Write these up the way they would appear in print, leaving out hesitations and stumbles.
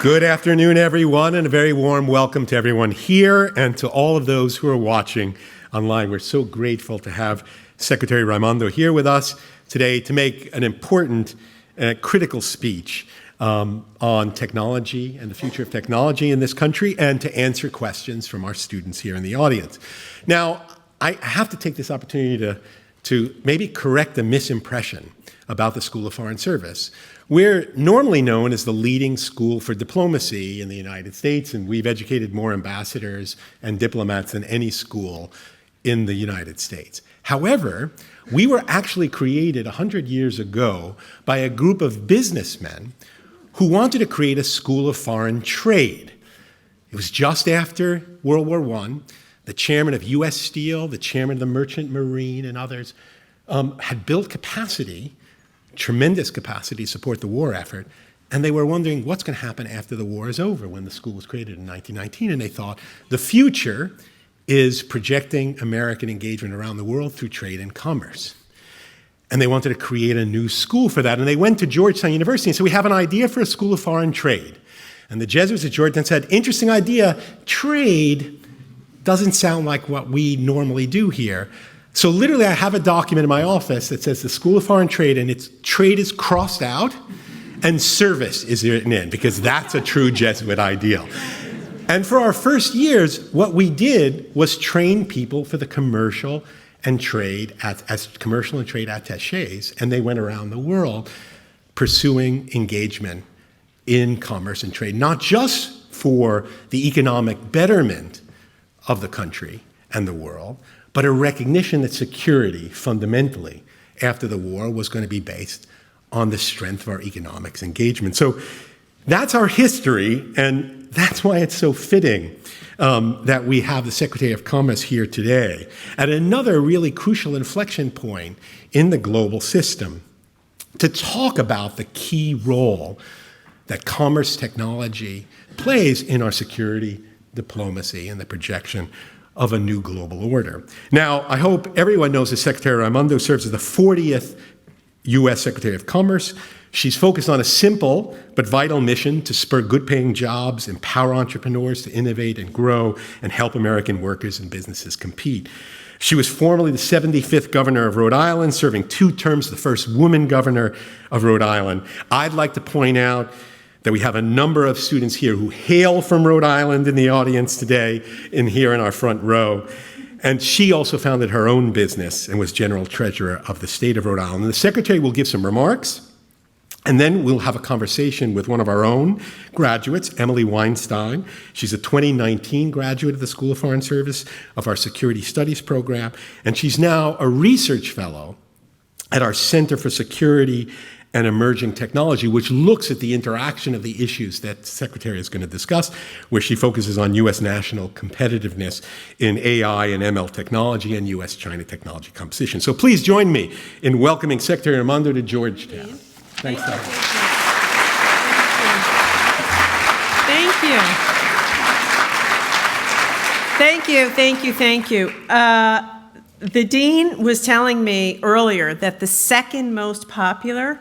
Good afternoon, everyone, and a very warm welcome to everyone here and to all of those who are watching online. We're so grateful to have Secretary Raimondo here with us today to make an important, critical speech on technology and the future of technology in this country and to answer questions from our students here in the audience. Now, I have to take this opportunity to maybe correct a misimpression about the School of Foreign Service. We're normally known as the leading school for diplomacy in the United States, and we've educated more ambassadors and diplomats than any school in the United States. However, we were actually created 100 years ago by a group of businessmen who wanted to create a school of foreign trade. It was just after World War I. The chairman of U.S. Steel, the chairman of the Merchant Marine, and others had built capacity, tremendous capacity to support the war effort, and they were wondering what's going to happen after the war is over when the school was created in 1919, and they thought the future is projecting American engagement around the world through trade and commerce. And they wanted to create a new school for that, and they went to Georgetown University and said, we have an idea for a school of foreign trade. And the Jesuits at Georgetown said, interesting idea, trade doesn't sound like what we normally do here. So literally, I have a document in my office that says the School of Foreign Trade, and its trade is crossed out, and service is written in, because that's a true Jesuit ideal. And for our first years, what we did was train people for the commercial and trade as commercial and trade attaches, and they went around the world pursuing engagement in commerce and trade, not just for the economic betterment of the country and the world, but a recognition that security, fundamentally, after the war, was going to be based on the strength of our economics engagement. So that's our history, and that's why it's so fitting that we have the Secretary of Commerce here today at another really crucial inflection point in the global system to talk about the key role that commerce technology plays in our security, diplomacy, and the projection of a new global order. Now, I hope everyone knows that Secretary Raimondo serves as the 40th U.S. Secretary of Commerce. She's focused on a simple but vital mission to spur good-paying jobs, empower entrepreneurs to innovate and grow, and help American workers and businesses compete. She was formerly the 75th governor of Rhode Island, serving 2 terms, the first woman governor of Rhode Island. I'd like to point out that we have a number of students here who hail from Rhode Island in the audience today, here in our front row. And she also founded her own business and was general treasurer of the state of Rhode Island. And the secretary will give some remarks, and then we'll have a conversation with one of our own graduates, Emily Weinstein. She's a 2019 graduate of the School of Foreign Service of our Security Studies program, and she's now a research fellow at our Center for Security and Emerging Technology, which looks at the interaction of the issues that the Secretary is going to discuss, where she focuses on U.S. national competitiveness in AI and ML technology and U.S.-China technology competition. So please join me in welcoming Secretary Raimondo to Georgetown. Thanks, Dr. Thank you. The dean was telling me earlier that the second most popular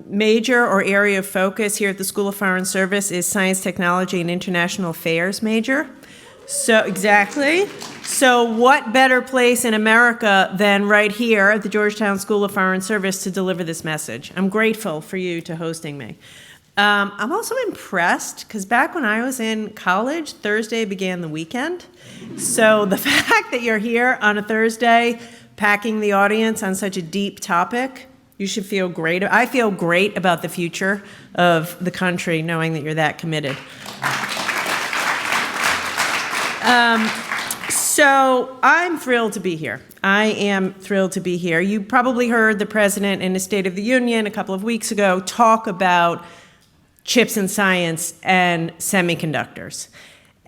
major or area of focus here at the School of Foreign Service is Science, Technology, and International Affairs major. So, exactly. So what better place in America than right here at the Georgetown School of Foreign Service to deliver this message? I'm grateful for you to hosting me. I'm also impressed because back when I was in college, Thursday began the weekend. So the fact that you're here on a Thursday, packing the audience on such a deep topic, you should feel great. I feel great about the future of the country knowing that you're that committed. So I'm thrilled to be here. I am thrilled to be here. You probably heard the president in the State of the Union a couple of weeks ago talk about chips and science and semiconductors.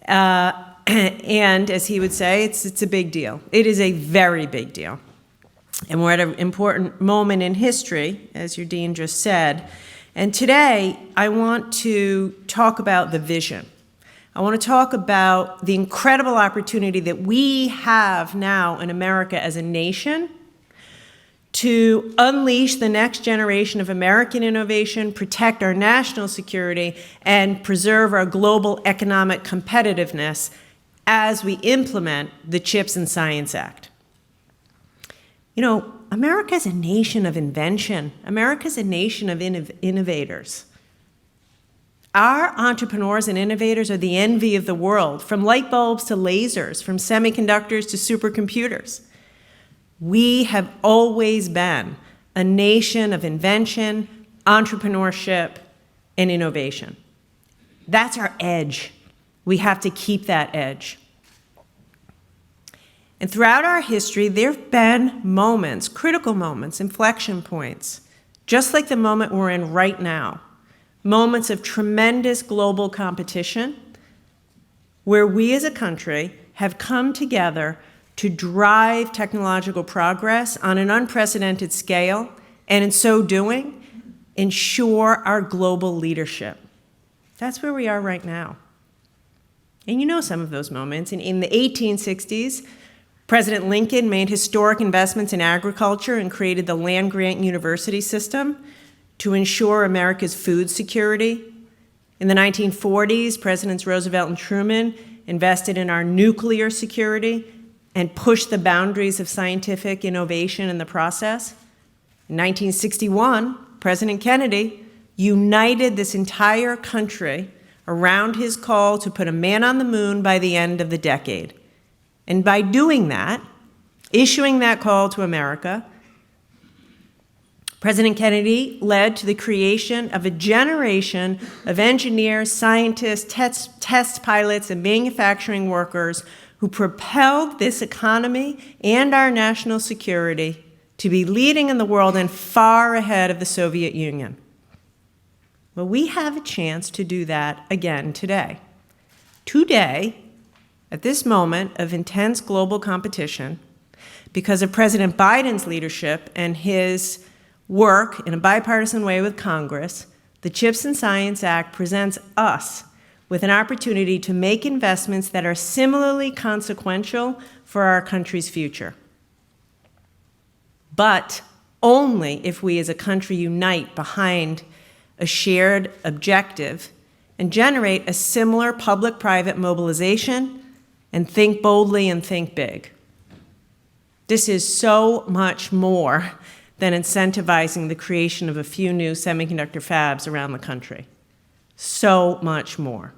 And as he would say, it's a big deal. It is a very big deal. And we're at an important moment in history, as your dean just said. And today, I want to talk about the vision. I want to talk about the incredible opportunity that we have now in America as a nation to unleash the next generation of American innovation, protect our national security, and preserve our global economic competitiveness as we implement the CHIPS and Science Act. You know, America's a nation of invention. America's a nation of innovators. Our entrepreneurs and innovators are the envy of the world, from light bulbs to lasers, from semiconductors to supercomputers. We have always been a nation of invention, entrepreneurship, and innovation. That's our edge. We have to keep that edge. And throughout our history, there have been moments, critical moments, inflection points, just like the moment we're in right now, moments of tremendous global competition, where we as a country have come together to drive technological progress on an unprecedented scale, and in so doing, ensure our global leadership. That's where we are right now. And you know some of those moments. In the 1860s, President Lincoln made historic investments in agriculture and created the land-grant university system to ensure America's food security. In the 1940s, Presidents Roosevelt and Truman invested in our nuclear security and pushed the boundaries of scientific innovation in the process. In 1961, President Kennedy united this entire country around his call to put a man on the moon by the end of the decade. And by doing that, issuing that call to America, President Kennedy led to the creation of a generation of engineers, scientists, test pilots, and manufacturing workers who propelled this economy and our national security to be leading in the world and far ahead of the Soviet Union. Well, we have a chance to do that again today. Today, at this moment of intense global competition, because of President Biden's leadership and his work in a bipartisan way with Congress, the CHIPS and Science Act presents us with an opportunity to make investments that are similarly consequential for our country's future. But only if we as a country unite behind a shared objective and generate a similar public-private mobilization and think boldly and think big. This is so much more than incentivizing the creation of a few new semiconductor fabs around the country. So much more.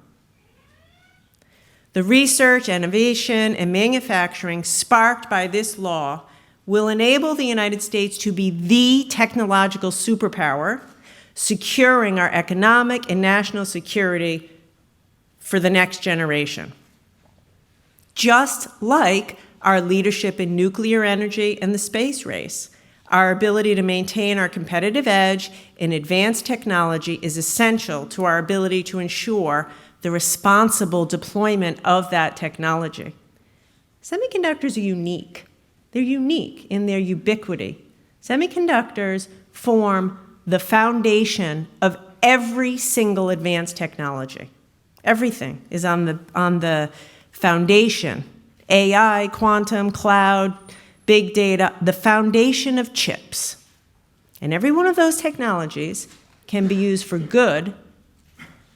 The research, innovation, and manufacturing sparked by this law will enable the United States to be the technological superpower, securing our economic and national security for the next generation. Just like our leadership in nuclear energy and the space race, our ability to maintain our competitive edge in advanced technology is essential to our ability to ensure the responsible deployment of that technology. Semiconductors are unique. They're unique in their ubiquity. Semiconductors form the foundation of every single advanced technology. Everything is on the foundation. AI, quantum, cloud, big data, the foundation of chips. And every one of those technologies can be used for good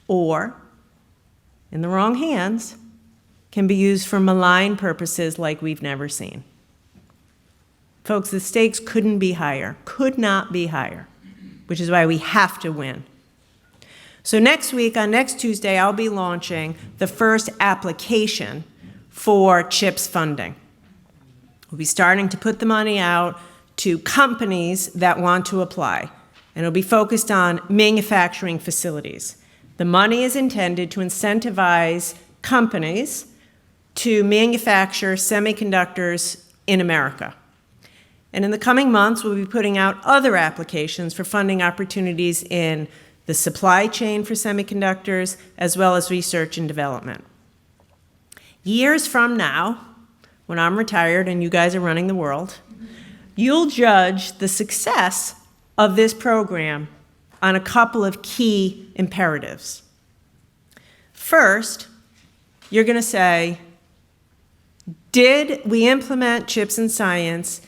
or, in the wrong hands, can be used for malign purposes like we've never seen. Folks, the stakes couldn't be higher, could not be higher, which is why we have to win. So next week, on next Tuesday, I'll be launching the first application for CHIPS funding. We'll be starting to put the money out to companies that want to apply, and it'll be focused on manufacturing facilities. The money is intended to incentivize companies to manufacture semiconductors in America. And in the coming months, we'll be putting out other applications for funding opportunities in the supply chain for semiconductors, as well as research and development. Years from now, when I'm retired and you guys are running the world, you'll judge the success of this program on a couple of key imperatives. First, you're going to say, did we implement CHIPS and Science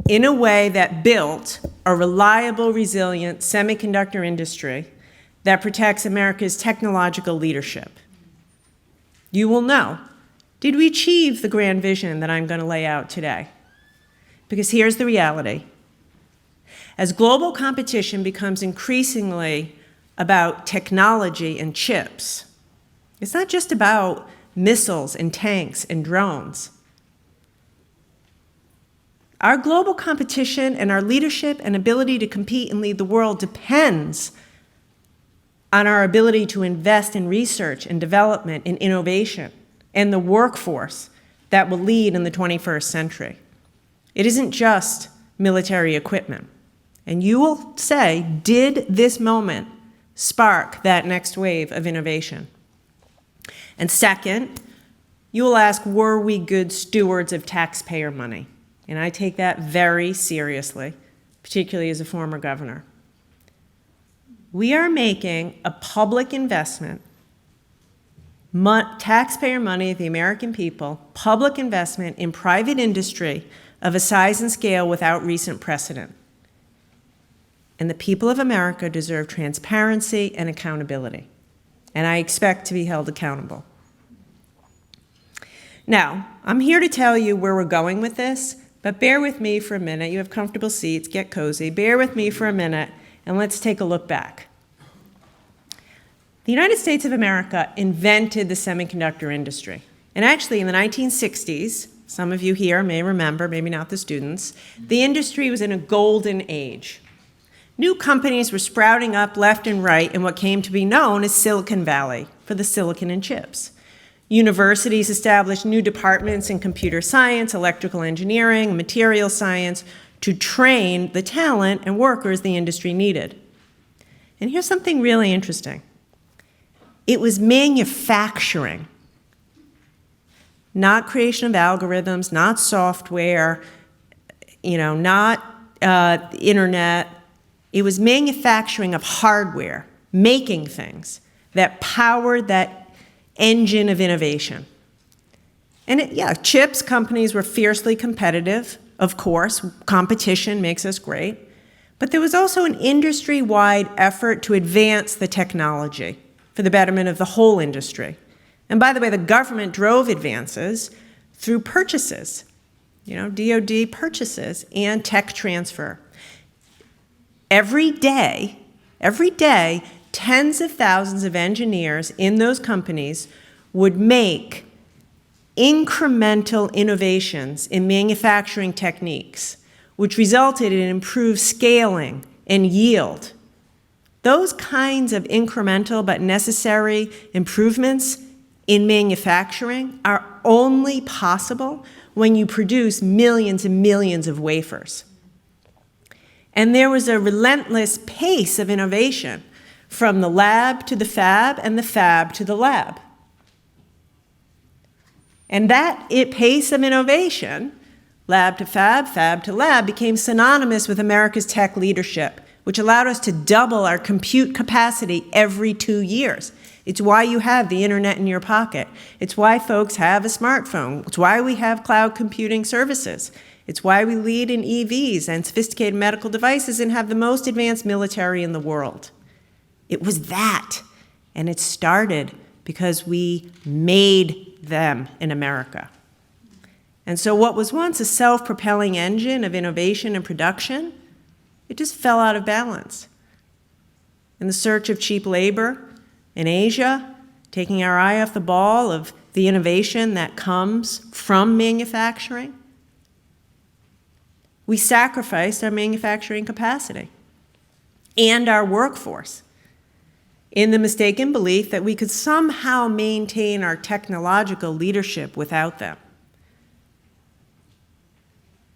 in a way that built a reliable, resilient semiconductor industry that protects America's technological leadership. You will know, did we achieve the grand vision that I'm going to lay out today? Because here's the reality. As global competition becomes increasingly about technology and chips, it's not just about missiles and tanks and drones. Our global competition and our leadership and ability to compete and lead the world depends on our ability to invest in research and development and innovation and the workforce that will lead in the 21st century. It isn't just military equipment. And you will say, did this moment spark that next wave of innovation? And second, you will ask, were we good stewards of taxpayer money? And I take that very seriously, particularly as a former governor. We are making a public investment, taxpayer money of the American people, public investment in private industry of a size and scale without recent precedent. And the people of America deserve transparency and accountability. And I expect to be held accountable. Now, I'm here to tell you where we're going with this, but bear with me for a minute. You have comfortable seats, get cozy. Bear with me for a minute, and let's take a look back. The United States of America invented the semiconductor industry. And actually, in the 1960s, some of you here may remember, maybe not the students, the industry was in a golden age. New companies were sprouting up left and right in what came to be known as Silicon Valley for the silicon and chips. Universities established new departments in computer science, electrical engineering, material science to train the talent and workers the industry needed. And here's something really interesting. It was manufacturing, not creation of algorithms, not software, not the internet. It was manufacturing of hardware, making things that powered that engine of innovation. And chips companies were fiercely competitive, of course. Competition makes us great. But there was also an industry-wide effort to advance the technology for the betterment of the whole industry. And by the way, the government drove advances through purchases, DoD purchases and tech transfer. Every day, tens of thousands of engineers in those companies would make incremental innovations in manufacturing techniques, which resulted in improved scaling and yield. Those kinds of incremental but necessary improvements in manufacturing are only possible when you produce millions and millions of wafers. And there was a relentless pace of innovation from the lab to the fab and the fab to the lab. And that pace of innovation, lab to fab, fab to lab, became synonymous with America's tech leadership, which allowed us to double our compute capacity every 2 years. It's why you have the internet in your pocket. It's why folks have a smartphone. It's why we have cloud computing services. It's why we lead in EVs and sophisticated medical devices and have the most advanced military in the world. It was that, and it started because we made them in America. And so what was once a self-propelling engine of innovation and production, it just fell out of balance. In the search of cheap labor in Asia, taking our eye off the ball of the innovation that comes from manufacturing, we sacrificed our manufacturing capacity and our workforce in the mistaken belief that we could somehow maintain our technological leadership without them.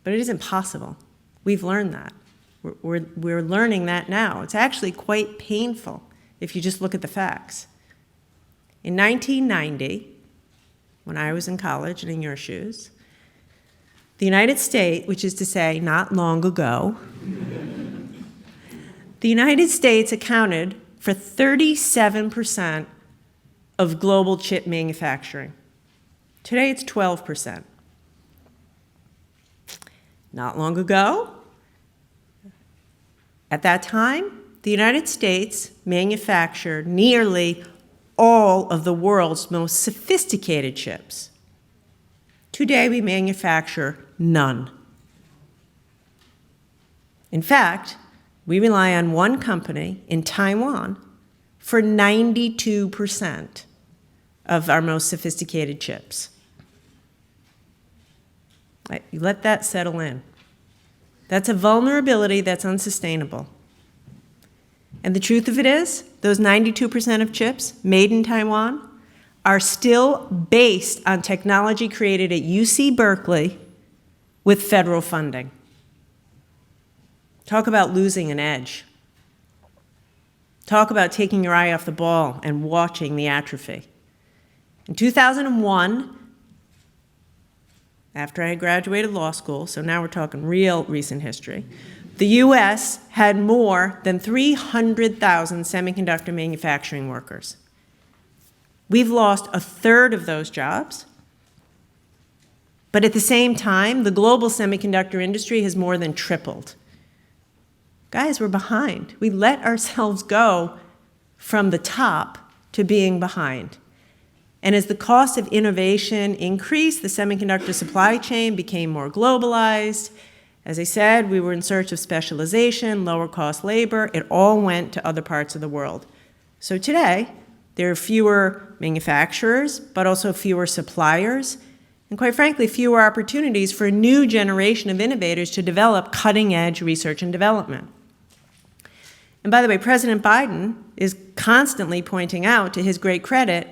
But it isn't possible. We've learned that. We're learning that now. It's actually quite painful if you just look at the facts. In 1990, when I was in college and in your shoes, the United States, which is to say not long ago, the United States accounted for 37% of global chip manufacturing. Today it's 12%. not long ago, at that time, the United States manufactured nearly all of the world's most sophisticated chips. Today, we manufacture none. In fact, we rely on one company in Taiwan for 92% of our most sophisticated chips. You let that settle in. That's a vulnerability that's unsustainable. And the truth of it is, those 92% of chips made in Taiwan are still based on technology created at UC Berkeley with federal funding. Talk about losing an edge. Talk about taking your eye off the ball and watching the atrophy. In 2001, after I had graduated law school, so now we're talking real recent history, the US had more than 300,000 semiconductor manufacturing workers. We've lost a third of those jobs, but at the same time, the global semiconductor industry has more than tripled. Guys, we're behind. We let ourselves go from the top to being behind. And as the cost of innovation increased, the semiconductor supply chain became more globalized. As I said, we were in search of specialization, lower cost labor. It all went to other parts of the world. So today, there are fewer manufacturers, but also fewer suppliers, and quite frankly, fewer opportunities for a new generation of innovators to develop cutting-edge research and development. And by the way, President Biden is constantly pointing out, to his great credit,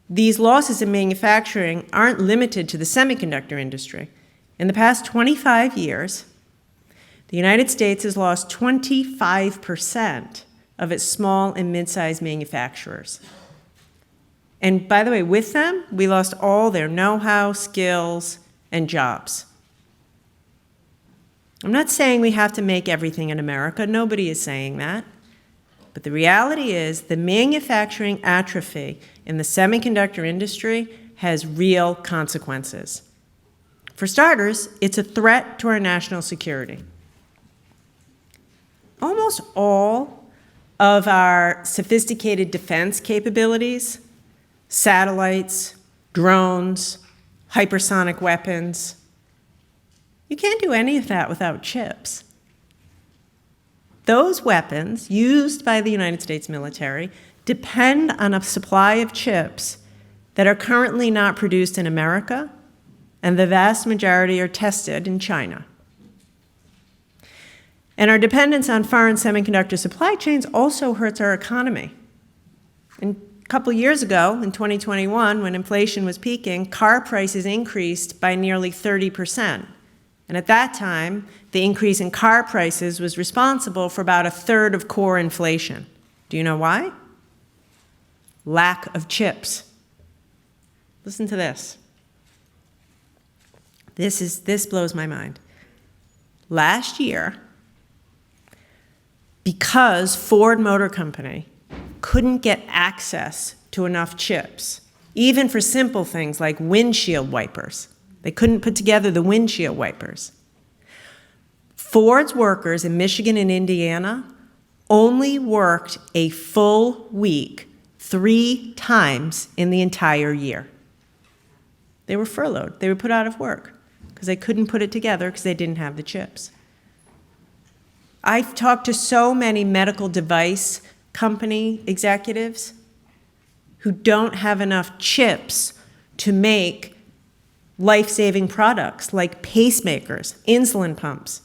these losses in manufacturing aren't limited to the semiconductor industry. In the past 25 years, the United States has lost 25% of its small and mid-sized manufacturers. And by the way, with them, we lost all their know-how, skills, and jobs. I'm not saying we have to make everything in America. Nobody is saying that. But the reality is the manufacturing atrophy in the semiconductor industry has real consequences. For starters, it's a threat to our national security. Almost all of our sophisticated defense capabilities, satellites, drones, hypersonic weapons, you can't do any of that without chips. Those weapons used by the United States military depend on a supply of chips that are currently not produced in America, and the vast majority are tested in China. And our dependence on foreign semiconductor supply chains also hurts our economy. And a couple years ago, in 2021, when inflation was peaking, car prices increased by nearly 30%. And at that time, the increase in car prices was responsible for about a third of core inflation. Do you know why? Lack of chips. Listen to this. This blows my mind. Last year, because Ford Motor Company couldn't get access to enough chips, even for simple things like windshield wipers, they couldn't put together the windshield wipers. Ford's workers in Michigan and Indiana only worked a full week 3 times in the entire year. They were furloughed. They were put out of work because they couldn't put it together because they didn't have the chips. I've talked to so many medical device company executives who don't have enough chips to make life-saving products like pacemakers, insulin pumps.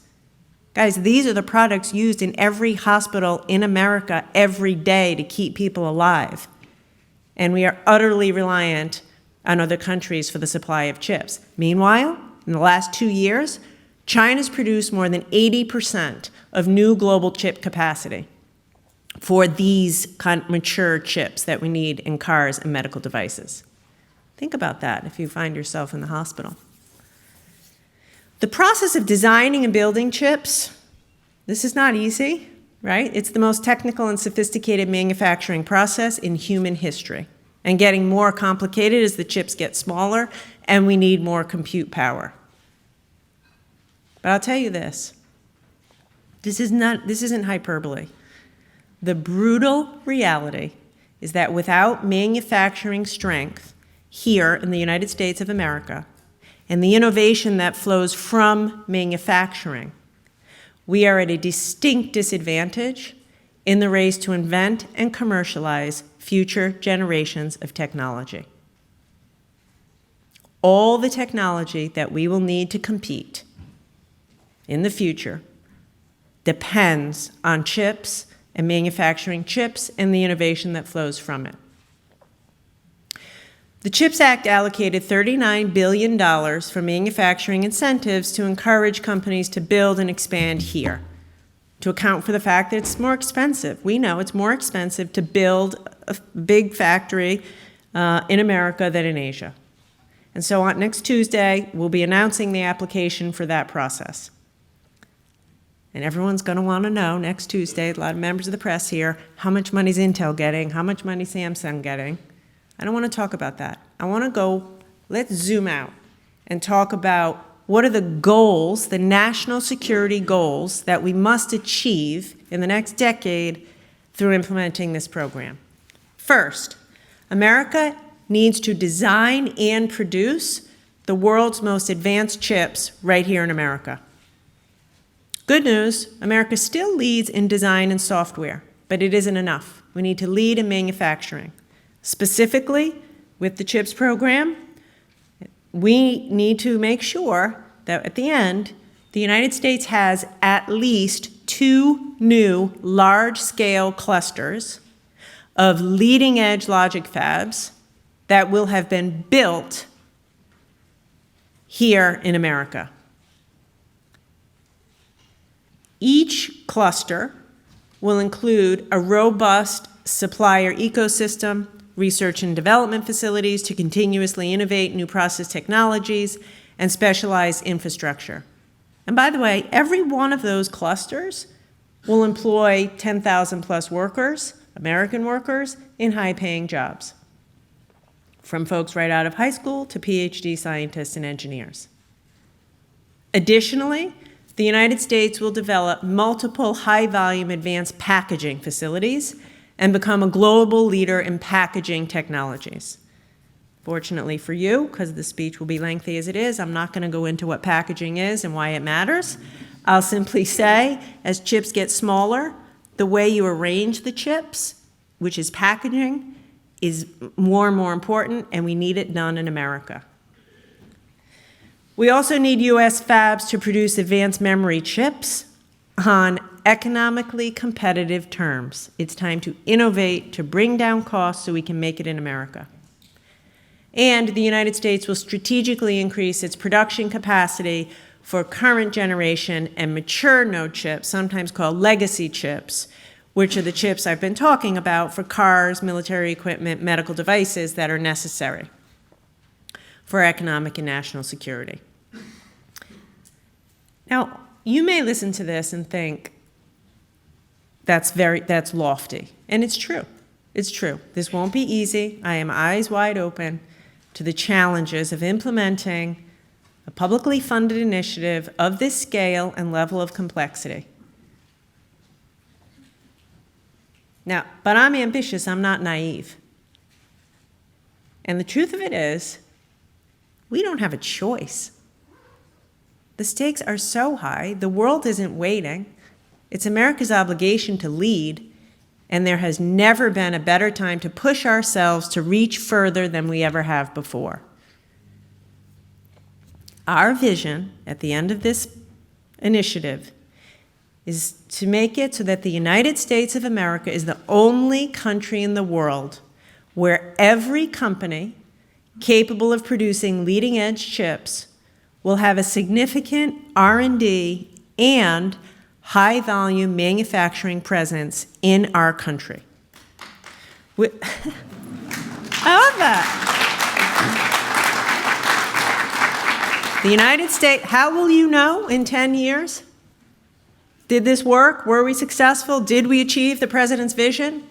Guys, these are the products used in every hospital in America every day to keep people alive. And we are utterly reliant on other countries for the supply of chips. Meanwhile, in the last 2 years, China's produced more than 80% of new global chip capacity for these mature chips that we need in cars and medical devices. Think about that if you find yourself in the hospital. The process of designing and building chips, this is not easy, right? It's the most technical and sophisticated manufacturing process in human history, and getting more complicated as the chips get smaller and we need more compute power. But I'll tell you this. This isn't hyperbole. The brutal reality is that without manufacturing strength here in the United States of America and the innovation that flows from manufacturing, we are at a distinct disadvantage in the race to invent and commercialize future generations of technology. All the technology that we will need to compete in the future depends on chips and manufacturing chips and the innovation that flows from it. The CHIPS Act allocated $39 billion for manufacturing incentives to encourage companies to build and expand here, to account for the fact that it's more expensive. We know it's more expensive to build a big factory in America than in Asia. And so on next Tuesday, we'll be announcing the application for that process. And everyone's going to want to know next Tuesday, a lot of members of the press here, how much money is Intel getting, how much money is Samsung getting. I don't want to talk about that. I want to let's zoom out and talk about what are the goals, the national security goals that we must achieve in the next decade through implementing this program. First, America needs to design and produce the world's most advanced chips right here in America. Good news, America still leads in design and software, but it isn't enough. We need to lead in manufacturing. Specifically, with the CHIPS program, we need to make sure that at the end, the United States has at least 2 new large-scale clusters of leading-edge logic fabs that will have been built here in America. Each cluster will include a robust supplier ecosystem, research and development facilities to continuously innovate new process technologies, and specialized infrastructure. And by the way, every one of those clusters will employ 10,000 plus workers, American workers, in high-paying jobs, from folks right out of high school to PhD scientists and engineers. Additionally, the United States will develop multiple high-volume advanced packaging facilities and become a global leader in packaging technologies. Fortunately for you, because the speech will be lengthy as it is, I'm not going to go into what packaging is and why it matters. I'll simply say, as chips get smaller, the way you arrange the chips, which is packaging, is more and more important, and we need it done in America. We also need U.S. fabs to produce advanced memory chips on economically competitive terms. It's time to innovate, to bring down costs so we can make it in America. And the United States will strategically increase its production capacity for current generation and mature node chips, sometimes called legacy chips, which are the chips I've been talking about for cars, military equipment, medical devices that are necessary for economic and national security. Now, you may listen to this and think that's lofty, and it's true. It's true. This won't be easy. I am eyes wide open to the challenges of implementing a publicly funded initiative of this scale and level of complexity. Now, but I'm ambitious, I'm not naive. And the truth of it is, we don't have a choice. The stakes are so high, the world isn't waiting. It's America's obligation to lead, and there has never been a better time to push ourselves to reach further than we ever have before. Our vision at the end of this initiative is to make it so that the United States of America is the only country in the world where every company capable of producing leading-edge chips will have a significant R&D and high-volume manufacturing presence in our country. I love that. The United States, how will you know in 10 years? Did this work? Were we successful? Did we achieve the president's vision?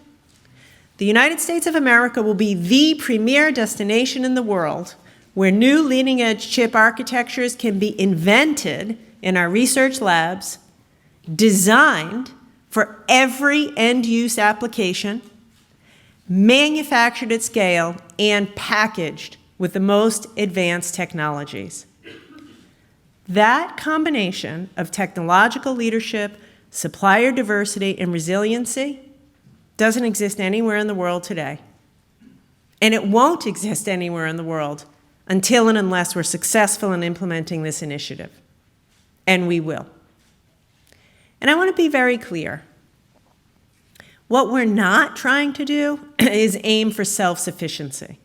The United States of America will be the premier destination in the world where new leading-edge chip architectures can be invented in our research labs, designed for every end-use application, manufactured at scale, and packaged with the most advanced technologies. That combination of technological leadership, supplier diversity, and resiliency doesn't exist anywhere in the world today. And it won't exist anywhere in the world until and unless we're successful in implementing this initiative. And we will. And I want to be very clear. What we're not trying to do is aim for self-sufficiency.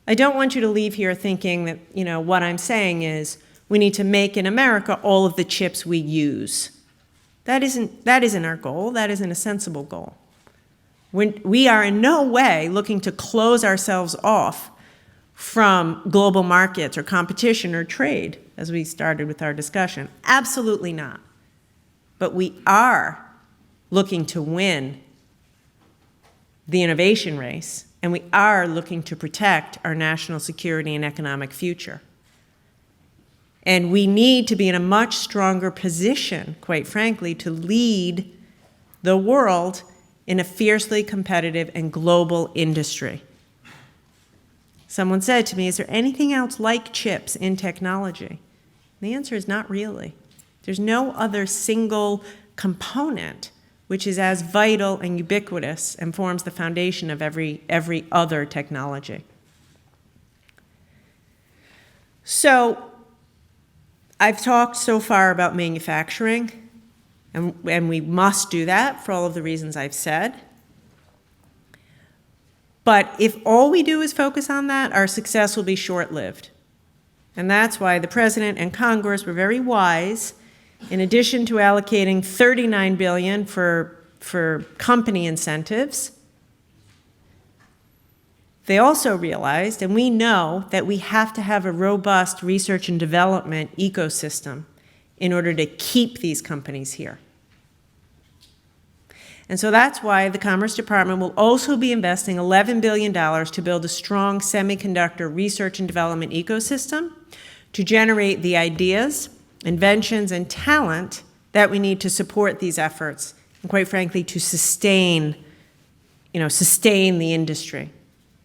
I don't want you to leave here thinking that, what I'm saying is we need to make in America all of the chips we use. That isn't our goal. That isn't a sensible goal. We are in no way looking to close ourselves off from global markets or competition or trade, as we started with our discussion. Absolutely not. But we are looking to win the innovation race, and we are looking to protect our national security and economic future. And we need to be in a much stronger position, quite frankly, to lead the world in a fiercely competitive and global industry. Someone said to me, is there anything else like chips in technology? The answer is not really. There's no other single component which is as vital and ubiquitous and forms the foundation of every other technology. So I've talked so far about manufacturing, and we must do that for all of the reasons I've said. But if all we do is focus on that, our success will be short-lived. And that's why the President and Congress were very wise. In addition to allocating $39 billion for company incentives, they also realized, and we know, that we have to have a robust research and development ecosystem in order to keep these companies here. And so that's why the Commerce Department will also be investing $11 billion to build a strong semiconductor research and development ecosystem to generate the ideas, inventions, and talent that we need to support these efforts, and quite frankly, to sustain the industry.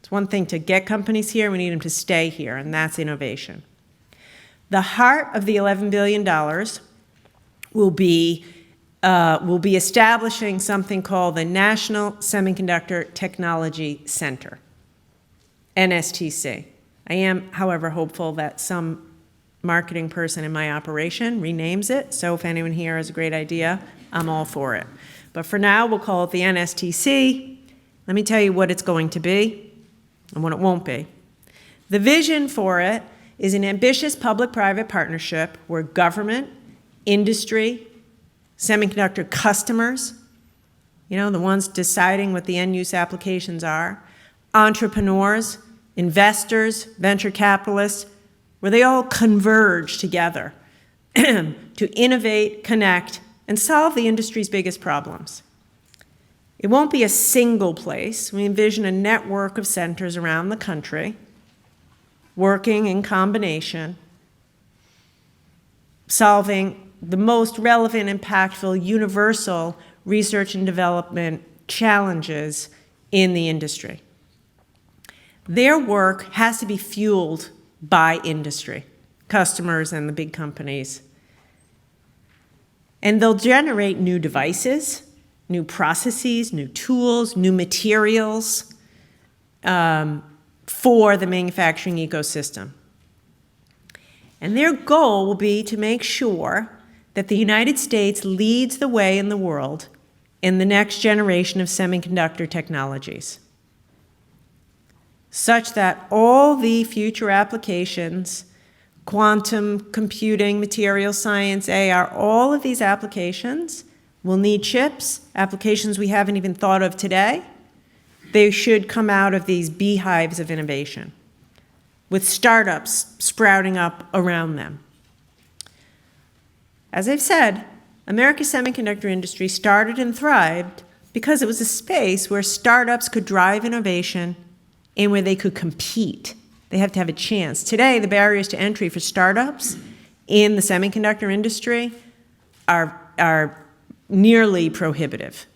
It's one thing to get companies here, we need them to stay here, and that's innovation. The heart of the $11 billion will be establishing something called the National Semiconductor Technology Center, NSTC. I am, however, hopeful that some marketing person in my operation renames it, so if anyone here has a great idea, I'm all for it. But for now, we'll call it the NSTC. Let me tell you what it's going to be and what it won't be. The vision for it is an ambitious public-private partnership where government, industry, semiconductor customers, the ones deciding what the end-use applications are, entrepreneurs, investors, venture capitalists, where they all converge together to innovate, connect, and solve the industry's biggest problems. It won't be a single place. We envision a network of centers around the country working in combination, solving the most relevant, impactful, universal research and development challenges in the industry. Their work has to be fueled by industry, customers and the big companies. And they'll generate new devices, new processes, new tools, new materials for the manufacturing ecosystem. And their goal will be to make sure that the United States leads the way in the world in the next generation of semiconductor technologies, such that all the future applications, quantum computing, material science, AR, all of these applications will need chips, applications we haven't even thought of today. They should come out of these beehives of innovation, with startups sprouting up around them. As I've said, America's semiconductor industry started and thrived because it was a space where startups could drive innovation and where they could compete. They have to have a chance. Today, the barriers to entry for startups in the semiconductor industry are nearly prohibitive.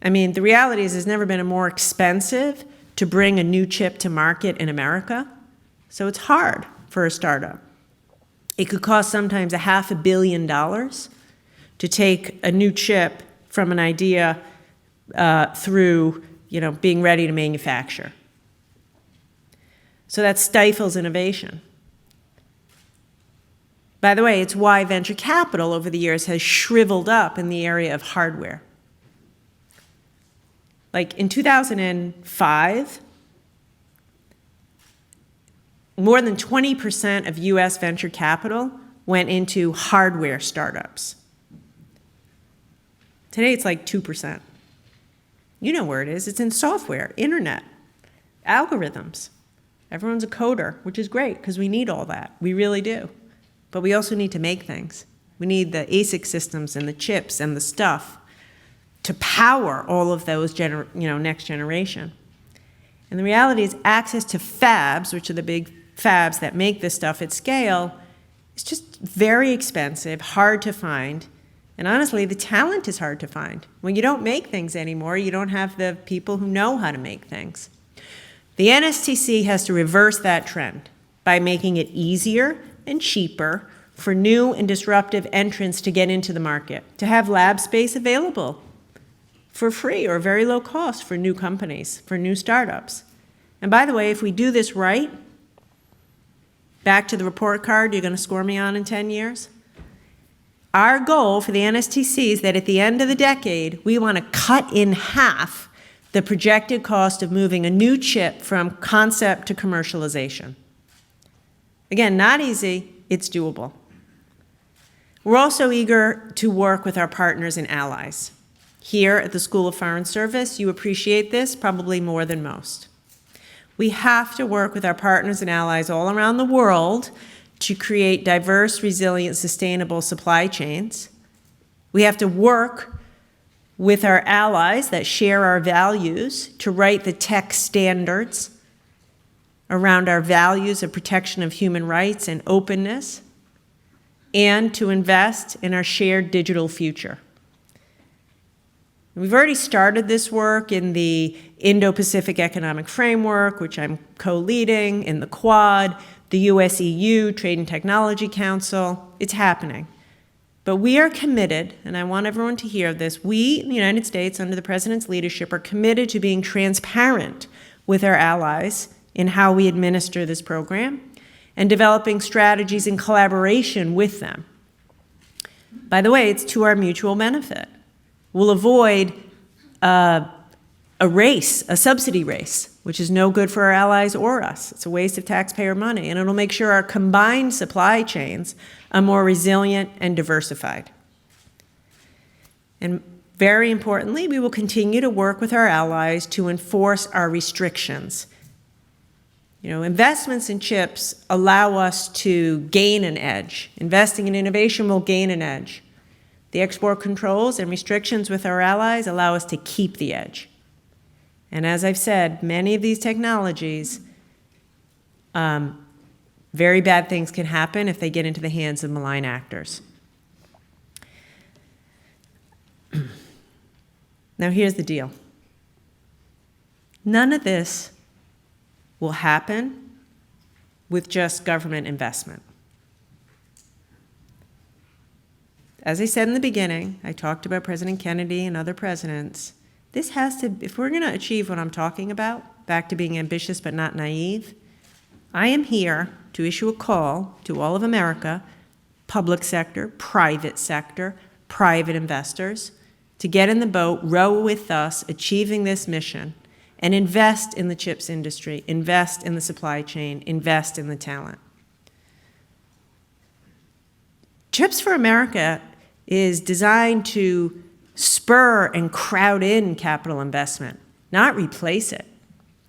I mean, the reality is it's never been more expensive to bring a new chip to market in America, so it's hard for a startup. It could cost sometimes $500 million to take a new chip from an idea through, being ready to manufacture. So that stifles innovation. By the way, it's why venture capital over the years has shriveled up in the area of hardware. Like in 2005, more than 20% of US venture capital went into hardware startups. Today it's like 2%. You know where it is. It's in software, internet, algorithms. Everyone's a coder, which is great because we need all that. We really do. But we also need to make things. We need the ASIC systems and the chips and the stuff to power all of those next generation. And the reality is access to fabs, which are the big fabs that make this stuff at scale, is just very expensive, hard to find. And honestly, the talent is hard to find. When you don't make things anymore, you don't have the people who know how to make things. The NSTC has to reverse that trend by making it easier and cheaper for new and disruptive entrants to get into the market, to have lab space available for free or very low cost for new companies, for new startups. And by the way, if we do this right, back to the report card you're going to score me on in 10 years, our goal for the NSTC is that at the end of the decade, we want to cut in half the projected cost of moving a new chip from concept to commercialization. Again, not easy, it's doable. We're also eager to work with our partners and allies. Here at the School of Foreign Service, you appreciate this probably more than most. We have to work with our partners and allies all around the world to create diverse, resilient, sustainable supply chains. We have to work with our allies that share our values to write the tech standards around our values of protection of human rights and openness, and to invest in our shared digital future. We've already started this work in the Indo-Pacific Economic Framework, which I'm co-leading, in the Quad, the US-EU Trade and Technology Council. It's happening. But we are committed, and I want everyone to hear this, we in the United States, under the President's leadership, are committed to being transparent with our allies in how we administer this program and developing strategies in collaboration with them. By the way, it's to our mutual benefit. We'll avoid a race, a subsidy race, which is no good for our allies or us. It's a waste of taxpayer money, and it'll make sure our combined supply chains are more resilient and diversified. And very importantly, we will continue to work with our allies to enforce our restrictions. Investments in chips allow us to gain an edge. Investing in innovation will gain an edge. The export controls and restrictions with our allies allow us to keep the edge. And as I've said, many of these technologies, very bad things can happen if they get into the hands of malign actors. Now here's the deal. None of this will happen with just government investment. As I said in the beginning, I talked about President Kennedy and other presidents. This has to, if we're going to achieve what I'm talking about, back to being ambitious but not naive, I am here to issue a call to all of America, public sector, private investors, to get in the boat, row with us, achieving this mission, and invest in the chips industry, invest in the supply chain, invest in the talent. Chips for America is designed to spur and crowd in capital investment, not replace it.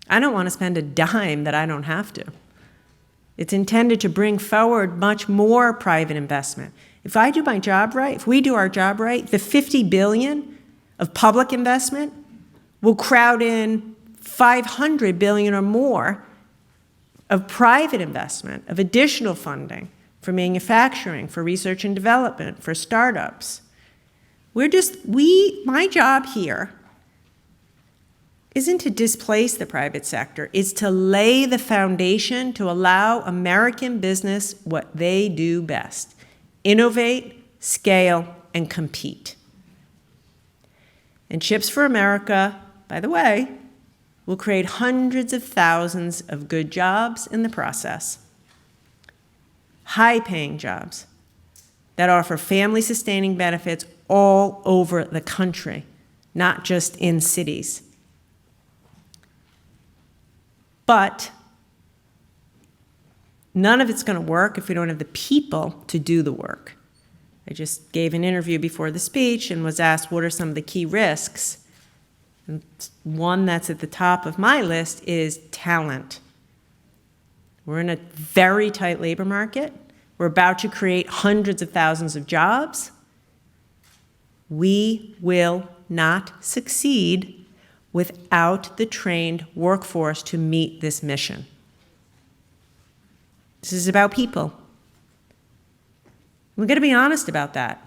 I don't want to spend a dime that I don't have to. It's intended to bring forward much more private investment. If I do my job right, if we do our job right, the $50 billion of public investment will crowd in $500 billion or more of private investment, of additional funding, for manufacturing, for research and development, for startups. My job here isn't to displace the private sector, it's to lay the foundation to allow American business what they do best: innovate, scale, and compete. And Chips for America, by the way, will create hundreds of thousands of good jobs in the process. High-paying jobs that offer family-sustaining benefits all over the country, not just in cities. But none of it's going to work if we don't have the people to do the work. I just gave an interview before the speech and was asked what are some of the key risks. And one that's at the top of my list is talent. We're in a very tight labor market. We're about to create hundreds of thousands of jobs. We will not succeed without the trained workforce to meet this mission. This is about people. We've got to be honest about that.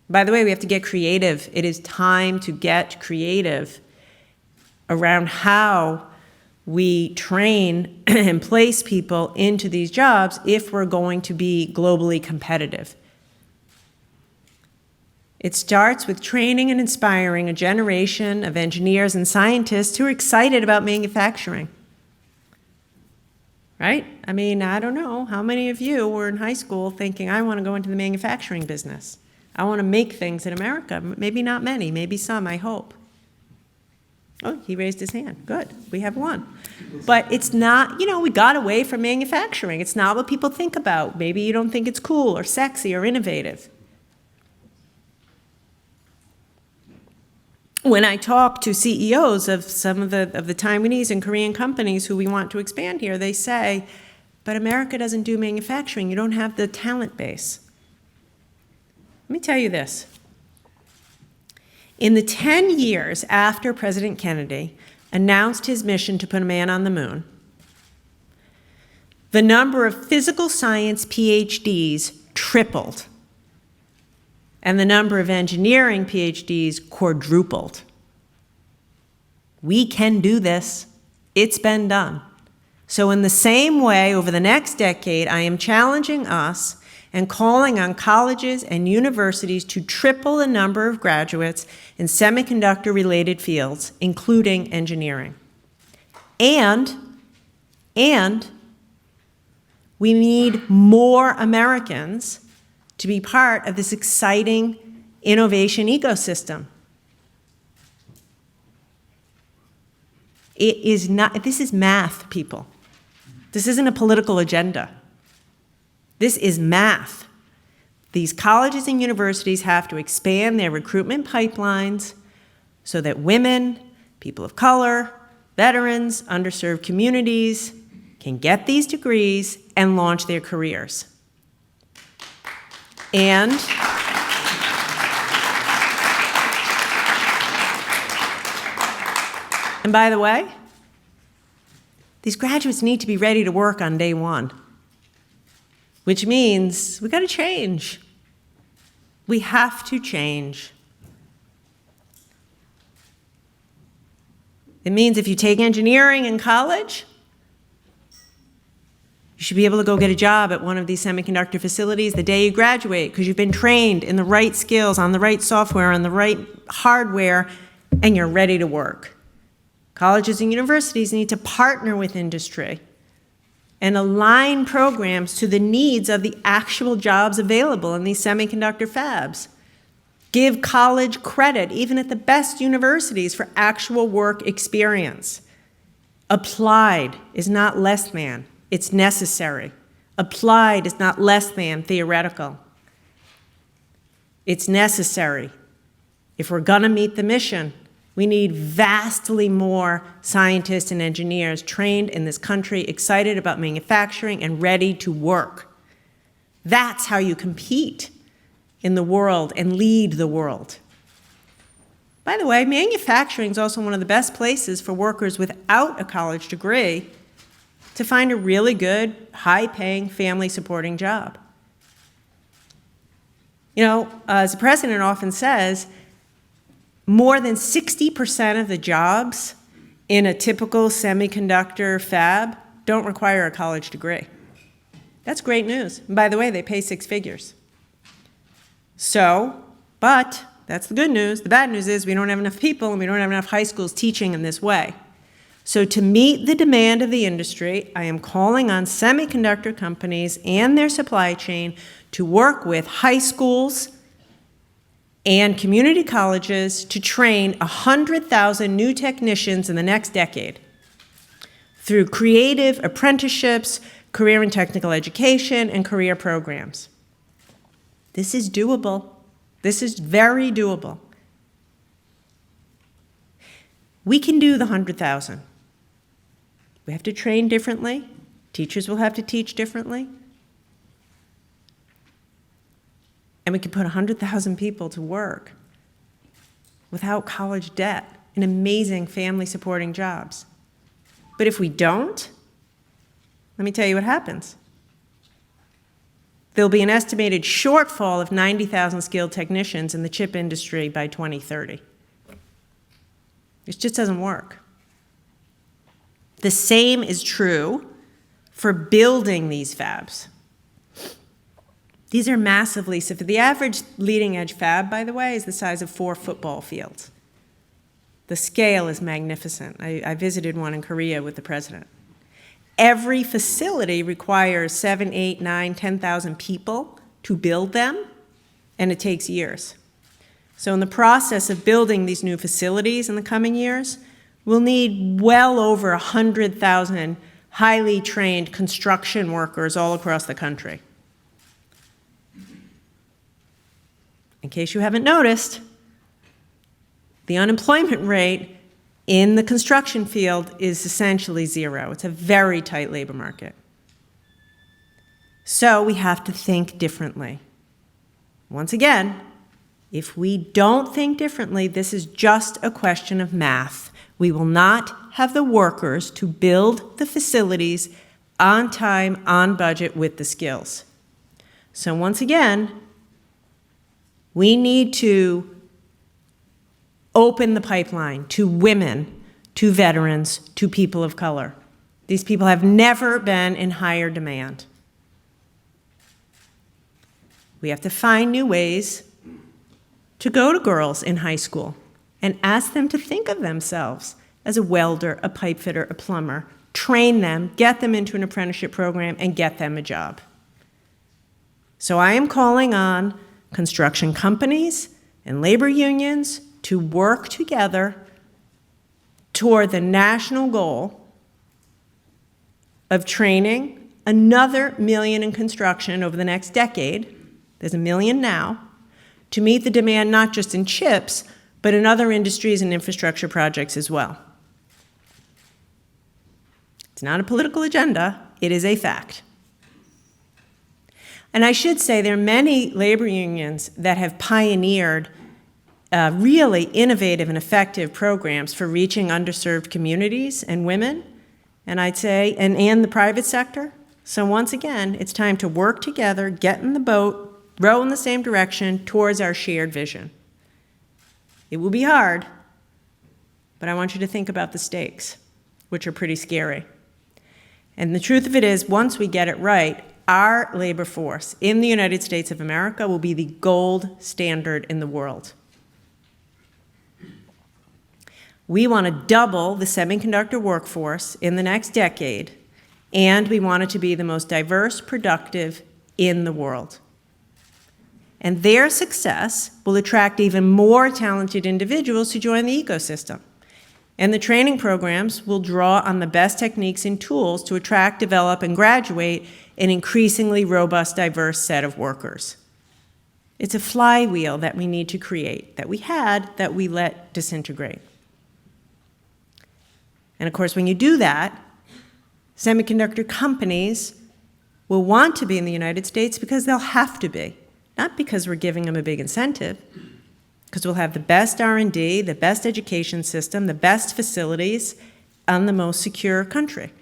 By the way, we have to get creative. It is time to get creative around how we train and place people into these jobs if we're going to be globally competitive. It starts with training and inspiring a generation of engineers and scientists who are excited about manufacturing. Right? I mean, I don't know how many of you were in high school thinking, I want to go into the manufacturing business. I want to make things in America. Maybe not many, maybe some, I hope. Oh, he raised his hand. Good. We have one. But it's not, we got away from manufacturing. It's not what people think about. Maybe you don't think it's cool or sexy or innovative. When I talk to CEOs of some of the Taiwanese and Korean companies who we want to expand here, they say, but America doesn't do manufacturing. You don't have the talent base. Let me tell you this. In the 10 years after President Kennedy announced his mission to put a man on the moon, the number of physical science PhDs tripled, and the number of engineering PhDs quadrupled. We can do this. It's been done. So in the same way, over the next decade, I am challenging us and calling on colleges and universities to triple the number of graduates in semiconductor-related fields, including engineering. And we need more Americans to be part of this exciting innovation ecosystem. This is math, people. This isn't a political agenda. This is math. These colleges and universities have to expand their recruitment pipelines so that women, people of color, veterans, underserved communities can get these degrees and launch their careers. And by the way, these graduates need to be ready to work on day one, which means we got to change. We have to change. It means if you take engineering in college, you should be able to go get a job at one of these semiconductor facilities the day you graduate because you've been trained in the right skills, on the right software, on the right hardware, and you're ready to work. Colleges and universities need to partner with industry and align programs to the needs of the actual jobs available in these semiconductor fabs. Give college credit, even at the best universities, for actual work experience. Applied is not less than. It's necessary. Applied is not less than theoretical. It's necessary. If we're going to meet the mission, we need vastly more scientists and engineers trained in this country, excited about manufacturing and ready to work. That's how you compete in the world and lead the world. By the way, manufacturing is also one of the best places for workers without a college degree to find a really good, high-paying, family-supporting job. As the president often says, more than 60% of the jobs in a typical semiconductor fab don't require a college degree. That's great news. And by the way, they pay six figures. But that's the good news. The bad news is we don't have enough people and we don't have enough high schools teaching in this way. So to meet the demand of the industry, I am calling on semiconductor companies and their supply chain to work with high schools and community colleges to train 100,000 new technicians in the next decade through creative apprenticeships, career and technical education, and career programs. This is doable. This is very doable. We can do the 100,000. We have to train differently. Teachers will have to teach differently. And we can put 100,000 people to work without college debt in amazing family-supporting jobs. But if we don't, let me tell you what happens. There'll be an estimated shortfall of 90,000 skilled technicians in the chip industry by 2030. It just doesn't work. The same is true for building these fabs. These are massively, so the average leading-edge fab, by the way, is the size of 4 football fields. The scale is magnificent. I visited one in Korea with the president. Every facility requires 7, 8, 9, 10,000 people to build them, and it takes years. So in the process of building these new facilities in the coming years, we'll need well over 100,000 highly trained construction workers all across the country. In case you haven't noticed, the unemployment rate in the construction field is essentially zero. It's a very tight labor market. So we have to think differently. Once again, if we don't think differently, this is just a question of math. We will not have the workers to build the facilities on time, on budget, with the skills. So once again, we need to open the pipeline to women, to veterans, to people of color. These people have never been in higher demand. We have to find new ways to go to girls in high school and ask them to think of themselves as a welder, a pipe fitter, a plumber, train them, get them into an apprenticeship program, and get them a job. So I am calling on construction companies and labor unions to work together toward the national goal of training another 1 million in construction over the next decade. There's 1 million now, to meet the demand not just in chips, but in other industries and infrastructure projects as well. It's not a political agenda, it is a fact. And I should say there are many labor unions that have pioneered really innovative and effective programs for reaching underserved communities and women, and I'd say, and the private sector. So once again, it's time to work together, get in the boat, row in the same direction towards our shared vision. It will be hard, but I want you to think about the stakes, which are pretty scary. And the truth of it is, once we get it right, our labor force in the United States of America will be the gold standard in the world. We want to double the semiconductor workforce in the next decade, and we want it to be the most diverse, productive in the world. And their success will attract even more talented individuals to join the ecosystem. And the training programs will draw on the best techniques and tools to attract, develop, and graduate an increasingly robust, diverse set of workers. It's a flywheel that we need to create, that we had, that we let disintegrate. And of course, when you do that, semiconductor companies will want to be in the United States because they'll have to be, not because we're giving them a big incentive, because we'll have the best R&D, the best education system, the best facilities, and the most secure country.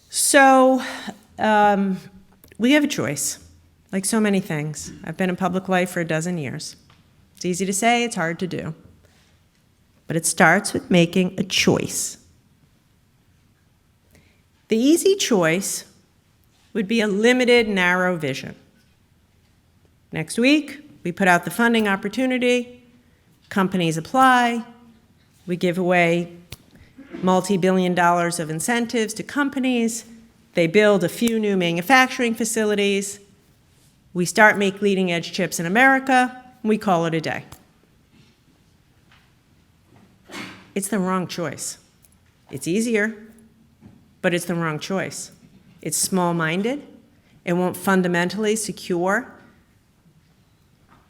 So we have a choice. like so many things. I've been in public life for a dozen years. It's easy to say, it's hard to do. But it starts with making a choice. The easy choice would be a limited, narrow vision. Next week, we put out the funding opportunity, companies apply, we give away multi-billion dollars of incentives to companies, they build a few new manufacturing facilities, we start make leading-edge chips in America, and we call it a day. It's the wrong choice. It's easier, but it's the wrong choice. It's small-minded. It won't fundamentally secure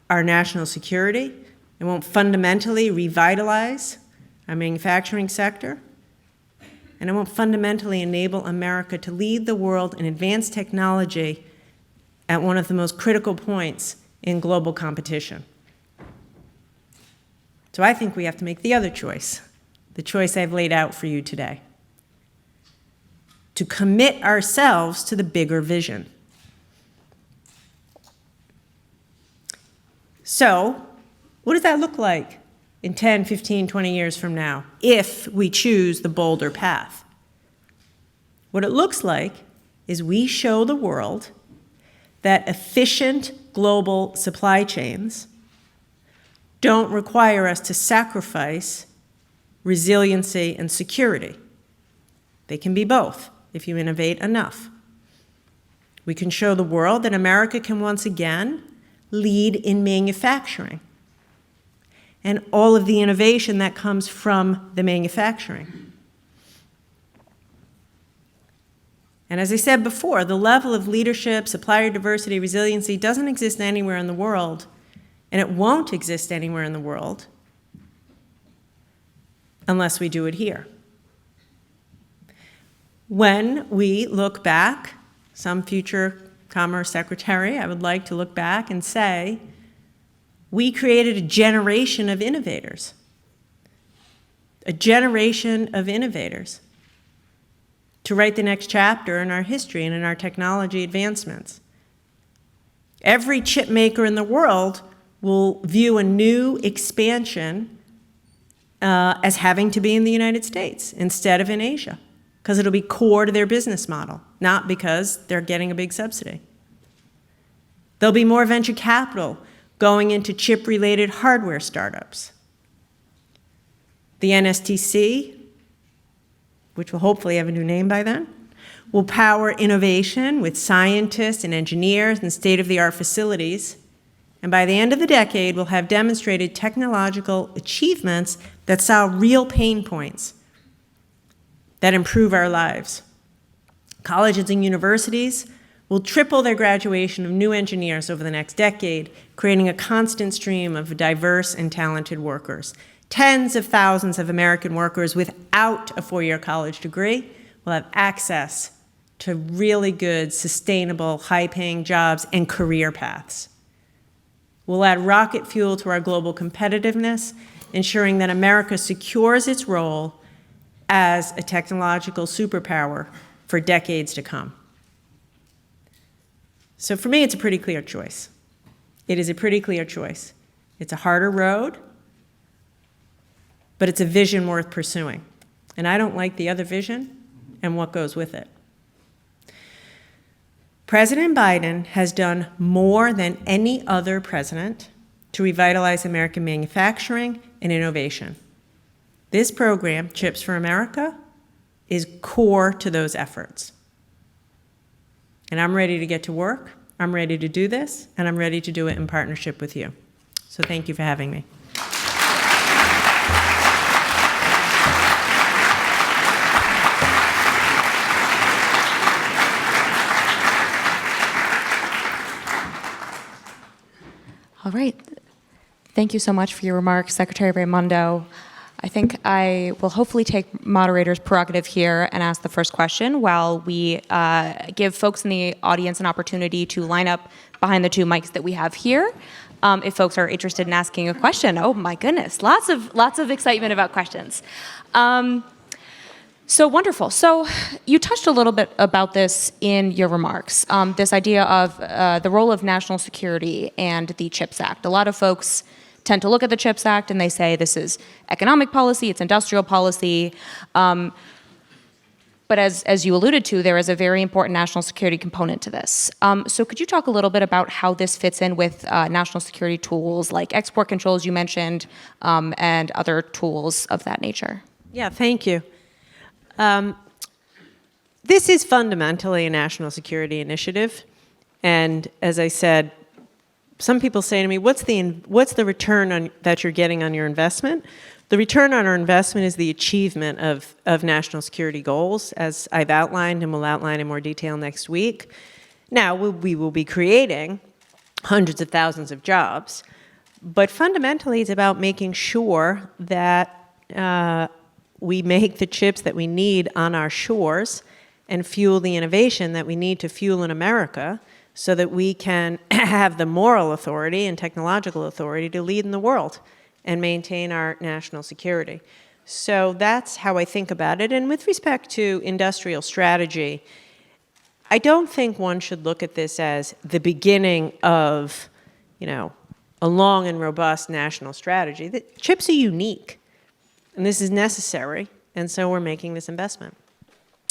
our national security. It won't fundamentally revitalize our manufacturing sector. And it won't fundamentally enable America to lead the world in advanced technology at one of the most critical points in global competition. So I think we have to make the other choice, the choice I've laid out for you today, to commit ourselves to the bigger vision. So, what does that look like in 10, 15, 20 years from now, if we choose the bolder path? What it looks like is we show the world that efficient global supply chains don't require us to sacrifice resiliency and security. They can be both if you innovate enough. We can show the world that America can once again lead in manufacturing and all of the innovation that comes from the manufacturing. And as I said before, the level of leadership, supplier diversity, resiliency doesn't exist anywhere in the world, and it won't exist anywhere in the world unless we do it here. When we look back, some future Commerce Secretary, I would like to look back and say, we created a generation of innovators. A generation of innovators to write the next chapter in our history and in our technology advancements. Every chip maker in the world will view a new expansion as having to be in the United States instead of in Asia, because it'll be core to their business model, not because they're getting a big subsidy. There'll be more venture capital going into chip-related hardware startups. The NSTC, which will hopefully have a new name by then, will power innovation with scientists and engineers and state-of-the-art facilities. And by the end of the decade, we'll have demonstrated technological achievements that solve real pain points that improve our lives. Colleges and universities will triple their graduation of new engineers over the next decade, creating a constant stream of diverse and talented workers. Tens of thousands of American workers without a four-year college degree will have access to really good, sustainable, high-paying jobs and career paths. We'll add rocket fuel to our global competitiveness, ensuring that America secures its role as a technological superpower for decades to come. So for me, it's a pretty clear choice. It is a pretty clear choice. It's a harder road, but it's a vision worth pursuing. And I don't like the other vision and what goes with it. President Biden has done more than any other president to revitalize American manufacturing and innovation. This program, Chips for America, is core to those efforts. And I'm ready to get to work, I'm ready to do this, and I'm ready to do it in partnership with you. So thank you for having me. All right. Thank you so much for your remarks, Secretary Raimondo. I think I will hopefully take moderator's prerogative here and ask the first question while we give folks in the audience an opportunity to line up behind the two mics that we have here. If folks are interested in asking a question. Oh my goodness, lots of excitement about questions. So wonderful. So you touched a little bit about this in your remarks, this idea of the role of national security and the CHIPS Act. A lot of folks tend to look at the CHIPS Act and they say this is economic policy, it's industrial policy. But as you alluded to, there is a very important national security component to this. So could you talk a little bit about how this fits in with national security tools like export controls you mentioned and other tools of that nature? Yeah, thank you. This is fundamentally a national security initiative. And as I said, some people say to me, what's the return that you're getting on your investment? The return on our investment is the achievement of national security goals, as I've outlined and will outline in more detail next week. Now, we will be creating hundreds of thousands of jobs, but fundamentally it's about making sure that we make the chips that we need on our shores and fuel the innovation that we need to fuel in America so that we can have the moral authority and technological authority to lead in the world and maintain our national security. So that's how I think about it. And with respect to industrial strategy, I don't think one should look at this as the beginning of, a long and robust national strategy. The chips are unique, and this is necessary, and so we're making this investment.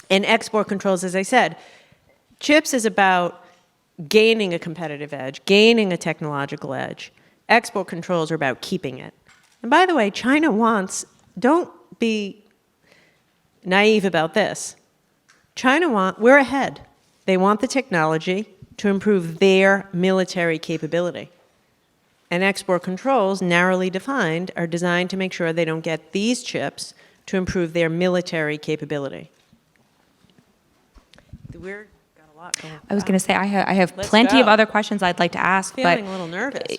And export controls, as I said, chips is about gaining a competitive edge, gaining a technological edge. Export controls are about keeping it. And by the way, China don't be naive about this. We're ahead. They want the technology to improve their military capability. And export controls, narrowly defined, are designed to make sure they don't get these chips to improve their military capability. We're got a lot going on. I was going to say, I have Let's plenty go. of other questions I'd like to ask. Feeling a little nervous.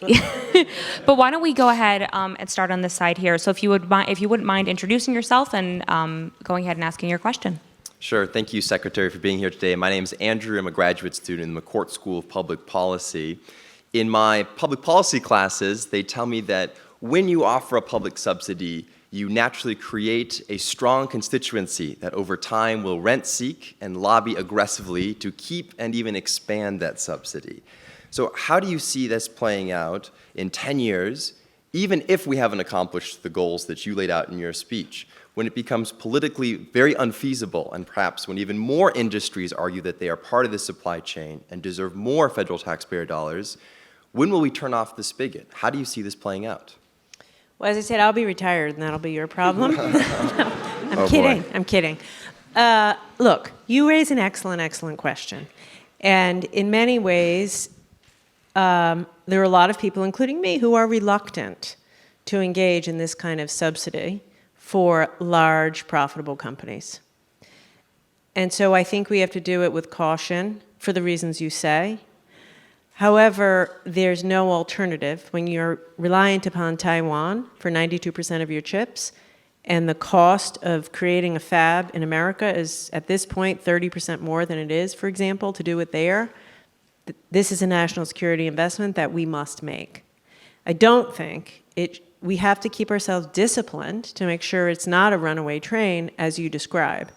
But why don't we go ahead and start on this side here? So if you wouldn't mind introducing yourself and going ahead and asking your question. Sure. Thank you, Secretary, for being here today. My name is Andrew. I'm a graduate student in the McCourt School of Public Policy. In my public policy classes, they tell me that when you offer a public subsidy, you naturally create a strong constituency that over time will rent-seek and lobby aggressively to keep and even expand that subsidy. So how do you see this playing out in 10 years, even if we haven't accomplished the goals that you laid out in your speech, when it becomes politically very unfeasible and perhaps when even more industries argue that they are part of the supply chain and deserve more federal taxpayer dollars, when will we turn off the spigot? How do you see this playing out? Well, as I said, I'll be retired, and that'll be your problem. I'm kidding. Look, you raise an excellent question. And in many ways, there are a lot of people, including me, who are reluctant to engage in this kind of subsidy for large, profitable companies. And so I think we have to do it with caution for the reasons you say. However, there's no alternative when you're reliant upon Taiwan for 92% of your chips, and the cost of creating a fab in America is, at this point, 30% more than it is, for example, to do it there. This is a national security investment that we must make. I don't think we have to keep ourselves disciplined to make sure it's not a runaway train, as you describe.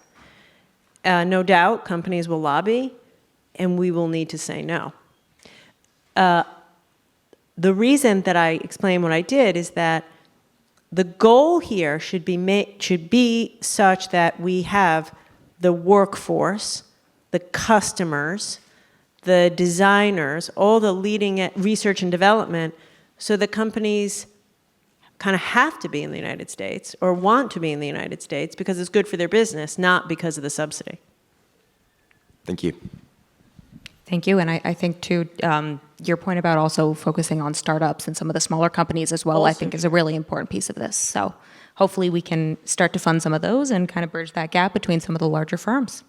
No doubt, companies will lobby, and we will need to say no. The reason that I explained what I did is that the goal here should be such that we have the workforce, the customers, the designers, all the leading research and development, so the companies kind of have to be in the United States or want to be in the United States because it's good for their business, not because of the subsidy. Thank you. Thank you. And I think, too, your point about also focusing on startups and some of the smaller companies as well, I think is a really important piece of this. So hopefully we can start to fund some of those and kind of bridge that gap between some of the larger firms.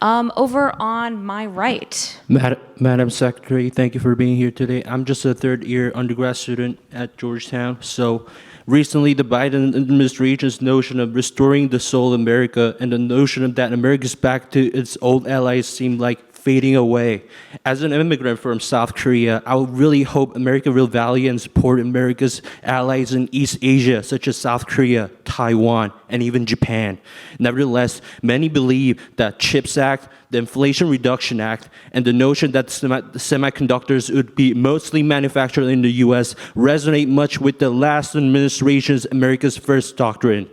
Over on my right. Madam Secretary, thank you for being here today. I'm just a third-year undergrad student at Georgetown. So recently, the Biden administration's notion of restoring the soul of America and the notion of that America's back to its old allies seemed like fading away. As an immigrant from South Korea, I would really hope America will value and support America's allies in East Asia, such as South Korea, Taiwan, and even Japan. Nevertheless, many believe that CHIPS Act, the Inflation Reduction Act, and the notion that semiconductors would be mostly manufactured in the US resonate much with the last administration's America's First doctrine.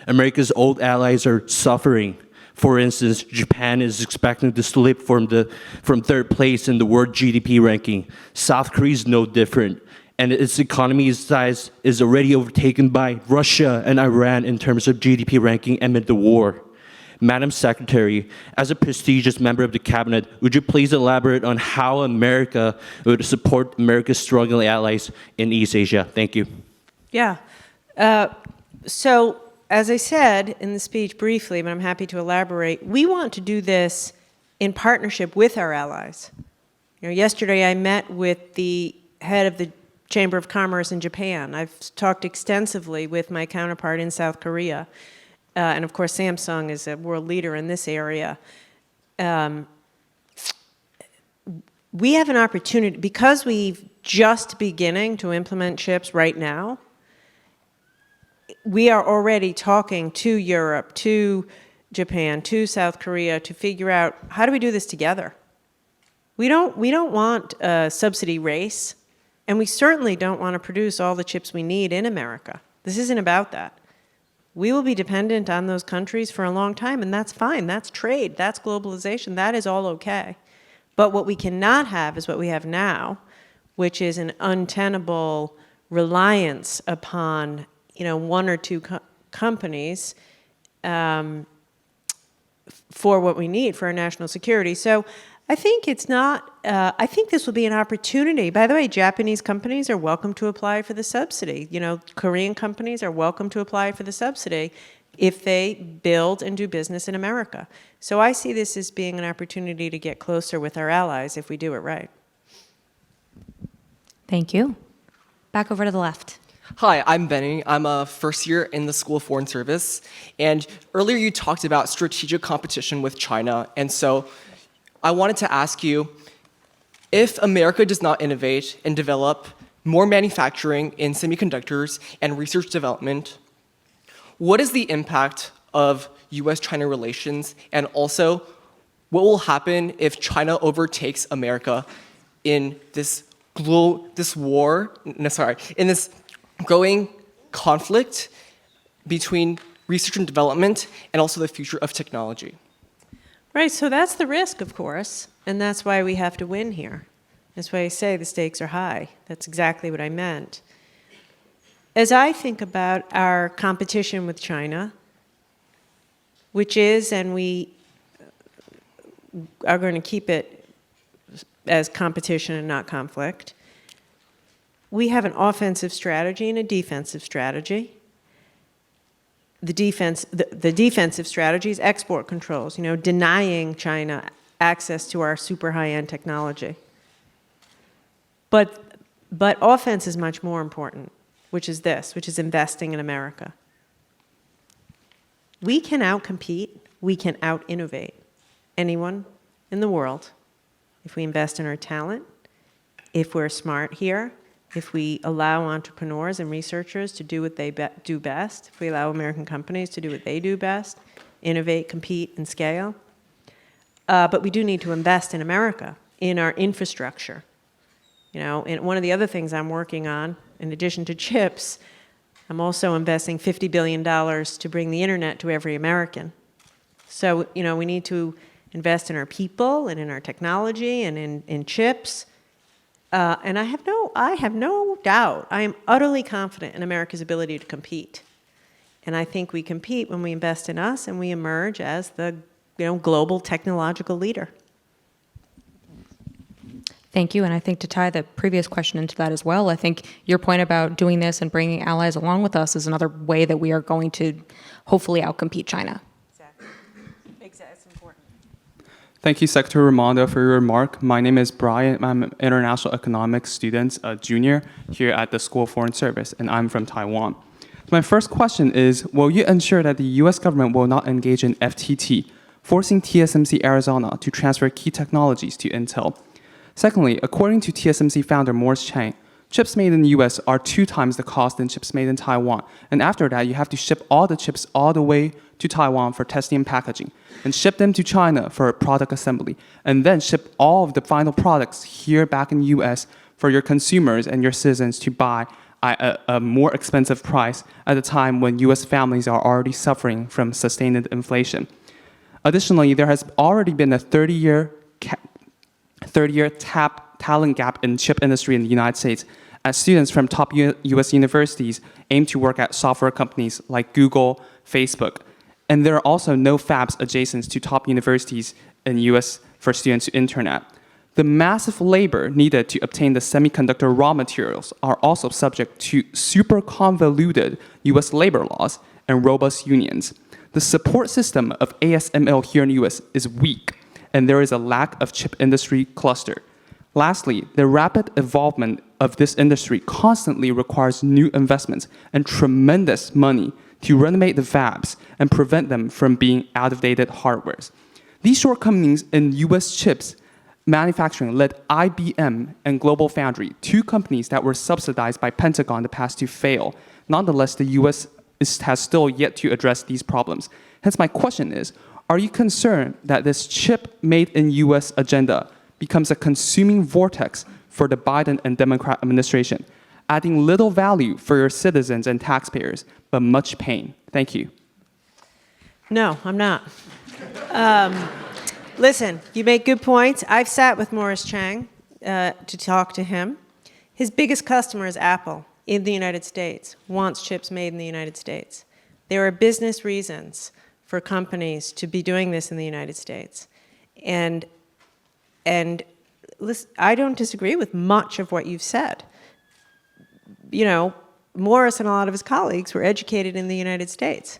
America's old allies are suffering. For instance, Japan is expecting to slip from third place in the world GDP ranking. South Korea is no different, and its economy size is already overtaken by Russia and Iran in terms of GDP ranking amid the war. Madam Secretary, as a prestigious member of the cabinet, would you please elaborate on how America would support America's struggling allies in East Asia? Thank you. Yeah. So, as I said in the speech briefly, but I'm happy to elaborate, we want to do this in partnership with our allies. Yesterday I met with the head of the Chamber of Commerce in Japan. I've talked extensively with my counterpart in South Korea. And of course, Samsung is a world leader in this area. We have an opportunity, because we're just beginning to implement chips right now, we are already talking to Europe, to Japan, to South Korea to figure out how do we do this together. We don't want a subsidy race, and we certainly don't want to produce all the chips we need in America. This isn't about that. We will be dependent on those countries for a long time, and that's fine. That's trade. That's globalization. That is all okay. But what we cannot have is what we have now, which is an untenable reliance upon, one or two companies for what we need for our national security. So I think it's not, I think this will be an opportunity. By the way, Japanese companies are welcome to apply for the subsidy. Korean companies are welcome to apply for the subsidy if they build and do business in America. So I see this as being an opportunity to get closer with our allies if we do it right. Thank you. Back over to the left. Hi, I'm Benny. I'm a first year in the School of Foreign Service. And earlier you talked about strategic competition with China. And so I wanted to ask you, if America does not innovate and develop more manufacturing in semiconductors and research development, what is the impact of US-China relations? And also, what will happen if China overtakes America in this growing conflict between research and development and also the future of technology? Right, so that's the risk, of course, and that's why we have to win here. That's why I say the stakes are high. That's exactly what I meant. As I think about our competition with China, which is, and we are going to keep it as competition and not conflict, we have an offensive strategy and a defensive strategy. The defensive strategy is export controls, denying China access to our super high-end technology. But offense is much more important, which is investing in America. We can outcompete, we can out-innovate anyone in the world if we invest in our talent, if we're smart here, if we allow entrepreneurs and researchers to do what they do best, if we allow American companies to do what they do best, innovate, compete, and scale. But we do need to invest in America, in our infrastructure. And one of the other things I'm working on, in addition to chips, I'm also investing $50 billion to bring the internet to every American. So, we need to invest in our people and in our technology and in chips. And I have no doubt, I am utterly confident in America's ability to compete. And I think we compete when we invest in us and we emerge as the global technological leader. Thank you. And I think to tie the previous question into that as well, I think your point about doing this and bringing allies along with us is another way that we are going to hopefully outcompete China. Exactly. It's important. Thank you, Secretary Raimondo, for your remark. My name is Brian. I'm an international economics student, a junior here at the School of Foreign Service, and I'm from Taiwan. My first question is, will you ensure that the U.S. government will not engage in FTT, forcing TSMC Arizona to transfer key technologies to Intel. Secondly, according to TSMC founder Morris Chang, chips made in the US are 2 times the cost than chips made in Taiwan. And after that, you have to ship all the chips all the way to Taiwan for testing and packaging, and ship them to China for product assembly, and then ship all of the final products here back in the US for your consumers and your citizens to buy at a more expensive price at a time when US families are already suffering from sustained inflation. Additionally, there has already been a 30-year talent gap in chip industry in the United States, as students from top US universities aim to work at software companies like Google, Facebook. And there are also no fabs adjacent to top universities in the US for students to intern at. The massive labor needed to obtain the semiconductor raw materials are also subject to super convoluted US labor laws and robust unions. The support system of ASML here in the US is weak, and there is a lack of chip industry cluster. Lastly, the rapid evolvement of this industry constantly requires new investments and tremendous money to renovate the fabs and prevent them from being out-of-dated hardwares. These shortcomings in US chips manufacturing led IBM and GlobalFoundries, 2 companies that were subsidized by Pentagon in the past, to fail. Nonetheless, the US has still yet to address these problems. Hence, my question is, are you concerned that this chip made in US agenda becomes a consuming vortex for the Biden and Democrat administration, adding little value for your citizens and taxpayers, but much pain? Thank you. No, I'm not. Listen, you make good points. I've sat with Morris Chang to talk to him. His biggest customer is Apple in the United States, wants chips made in the United States. There are business reasons for companies to be doing this in the United States. And listen, I don't disagree with much of what you've said. You know, Morris and a lot of his colleagues were educated in the United States.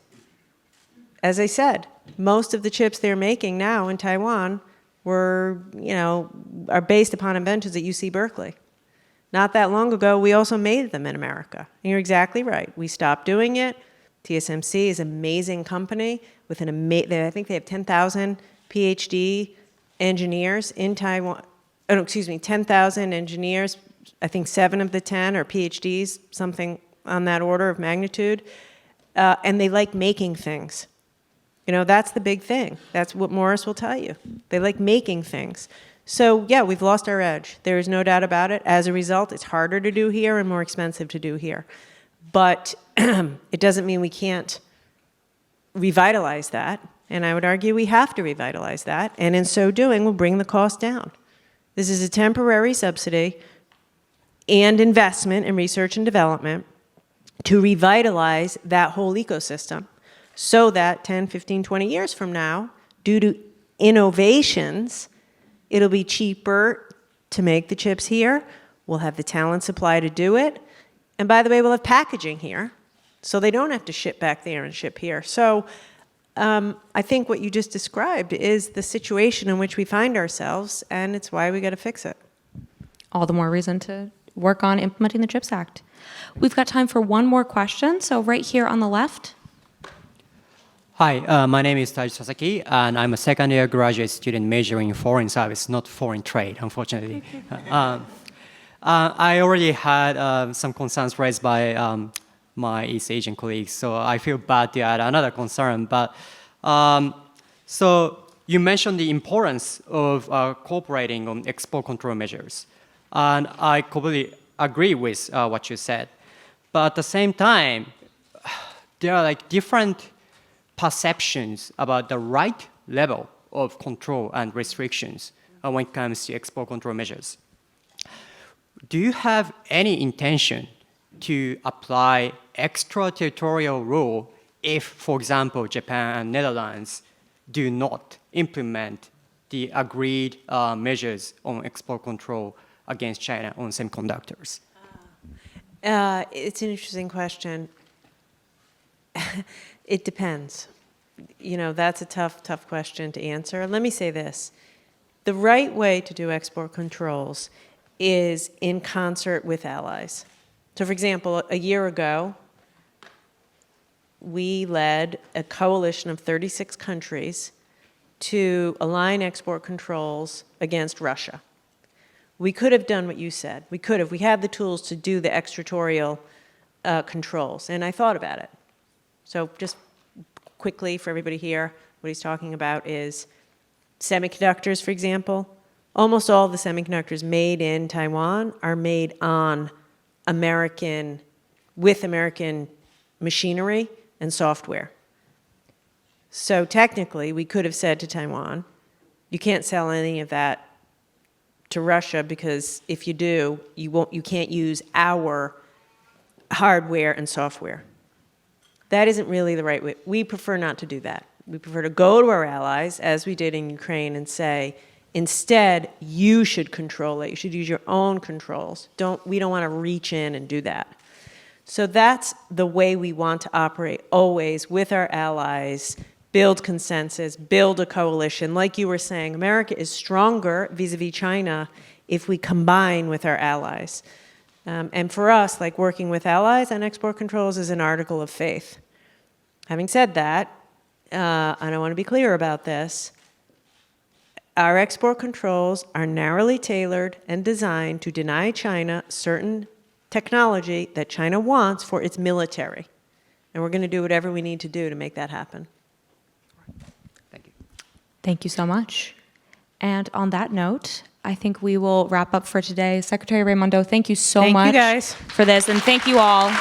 As I said, most of the chips they're making now in Taiwan are based upon inventions at UC Berkeley. Not that long ago, we also made them in America. And you're exactly right. We stopped doing it. TSMC is an amazing company with I think they have 10,000 PhD engineers in Taiwan. 10,000 engineers. I think 7 of the 10 are PhDs, something on that order of magnitude. And they like making things. You know, that's the big thing. That's what Morris will tell you. They like making things. So, yeah, we've lost our edge. There is no doubt about it. As a result, it's harder to do here and more expensive to do here. But it doesn't mean we can't revitalize that. And I would argue we have to revitalize that. And in so doing, we'll bring the cost down. This is a temporary subsidy and investment in research and development to revitalize that whole ecosystem so that 10, 15, 20 years from now, due to innovations, it'll be cheaper to make the chips here. We'll have the talent supply to do it. And by the way, we'll have packaging here, so they don't have to ship back there and ship here. So I think what you just described is the situation in which we find ourselves, and it's why we got to fix it. All the more reason to work on implementing the CHIPS Act. We've got time for one more question, so right here on the left. Hi, my name is Taiji Sasaki, and I'm a second-year graduate student majoring in foreign service, not foreign trade, unfortunately. I already had some concerns raised by my East Asian colleagues, so I feel bad to add another concern. But so you mentioned the importance of cooperating on export control measures, and I completely agree with what you said. But at the same time, there are like different perceptions about the right level of control and restrictions when it comes to export control measures. Do you have any intention to apply extraterritorial rule if, for example, Japan and Netherlands do not implement the agreed measures on export control against China on semiconductors? It's an interesting question. It depends. You know, that's a tough question to answer. Let me say this. The right way to do export controls is in concert with allies. So, for example, a year ago, we led a coalition of 36 countries to align export controls against Russia. We could have done what you said. We could have. We had the tools to do the extraterritorial controls, and I thought about it. So just quickly for everybody here, what he's talking about is semiconductors, for example. Almost all the semiconductors made in Taiwan are made on with American machinery and software. So technically, we could have said to Taiwan, you can't sell any of that to Russia because if you do, you can't use our hardware and software. That isn't really the right way. We prefer not to do that. We prefer to go to our allies, as we did in Ukraine, and say, instead, you should control it. You should use your own controls. We don't want to reach in and do that. So that's the way we want to operate always with our allies, build consensus, build a coalition. Like you were saying, America is stronger vis-a-vis China if we combine with our allies. And for us, like working with allies on export controls is an article of faith. Having said that, and I want to be clear about this, our export controls are narrowly tailored and designed to deny China certain technology that China wants for its military. And we're going to do whatever we need to do to make that happen. Thank you. Thank you so much. And on that note, I think we will wrap up for today. Secretary Raimondo, thank you so much Thank you, guys. for this, and thank you all.